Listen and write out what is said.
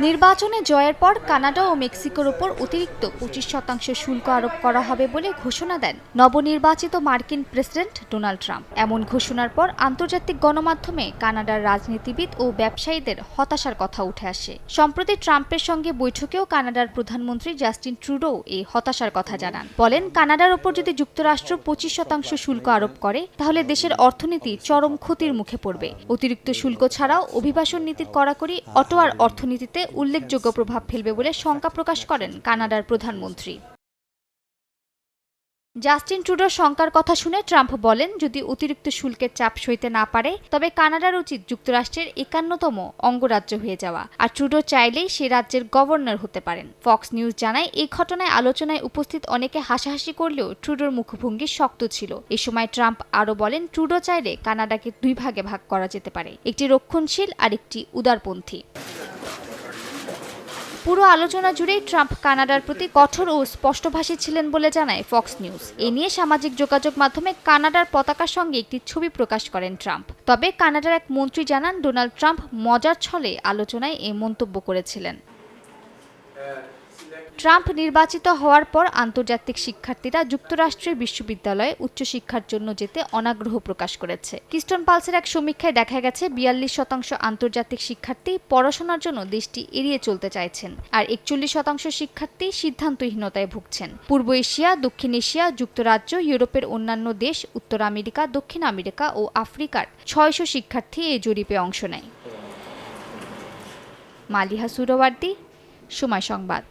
নির্বাচনে জয়ের পর কানাডা ও মেক্সিকোর উপর অতিরিক্ত 25% শুল্ক আরোপ করা হবে বলে ঘোষণা দেন নবনির্বাচিত মার্কিন প্রেসিডেন্ট ডোনাল্ড ট্রাম্প। এমন ঘোষণার পর আন্তর্জাতিক গণমাধ্যমে কানাডার রাজনীতিবিদ ও ব্যবসায়ীদের হতাশার কথা উঠে আসে। সম্প্রতি ট্রাম্পের সঙ্গে বৈঠকেও কানাডার প্রধানমন্ত্রী জাস্টিন ট্রুডো এই হতাশার কথা জানান। বলেন, কানাডার উপর যদি যুক্তরাষ্ট্র 25% শুল্ক আরোপ করে তাহলে দেশের অর্থনীতি চরম ক্ষতির মুখে পড়বে। অতিরিক্ত শুল্ক ছাড়াও অভিবাসন নীতির কড়াকড়ি অটোয়ার অর্থনীতিতে উল্লেখযোগ্য প্রভাব ফেলবে বলে শঙ্কা প্রকাশ করেন কানাডার প্রধানমন্ত্রী। জাস্টিন ট্রুডোর শঙ্কার কথা শুনে ট্রাম্প বলেন, যদি অতিরিক্ত শুল্কের চাপ সইতে না পারে তবে কানাডার উচিত যুক্তরাষ্ট্রের 51তম অঙ্গরাজ্য হয়ে যাওয়া, আর ট্রুডো চাইলেই সে রাজ্যের গভর্নর হতে পারেন। ফক্স নিউজ জানায়, এই ঘটনায় আলোচনায় উপস্থিত অনেকে হাসাহাসি করলেও ট্রুডোর মুখভঙ্গি শক্ত ছিল। এ সময় ট্রাম্প আরও বলেন, ট্রুডো চাইলে কানাডাকে 2 ভাগে ভাগ করা যেতে পারে, একটি রক্ষণশীল আর একটি উদারপন্থী। পুরো আলোচনা জুড়েই ট্রাম্প কানাডার প্রতি কঠোর ও স্পষ্টভাষী ছিলেন বলে জানায় ফক্স নিউজ। এ নিয়ে সামাজিক যোগাযোগ মাধ্যমে কানাডার পতাকার সঙ্গে একটি ছবি প্রকাশ করেন ট্রাম্প। তবে কানাডার এক মন্ত্রী জানান, ডোনাল্ড ট্রাম্প মজার ছলে আলোচনায় এই মন্তব্য করেছিলেন। ট্রাম্প নির্বাচিত হওয়ার পর আন্তর্জাতিক শিক্ষার্থীরা যুক্তরাষ্ট্রের বিশ্ববিদ্যালয়ে উচ্চশিক্ষার জন্য যেতে অনাগ্রহ প্রকাশ করেছে। কিস্টন পালসের এক সমীক্ষায় দেখা গেছে 42% আন্তর্জাতিক শিক্ষার্থী পড়াশোনার জন্য দেশটি এড়িয়ে চলতে চাইছেন, আর 41% শিক্ষার্থী সিদ্ধান্তহীনতায় ভুগছেন। পূর্ব এশিয়া, দক্ষিণ এশিয়া, যুক্তরাজ্য, ইউরোপের অন্যান্য দেশ, উত্তর আমেরিকা, দক্ষিণ আমেরিকা ও আফ্রিকার 600 শিক্ষার্থী এই জরিপে অংশ নেয়। মালিহা সুরওয়ার্দী, সময় সংবাদ।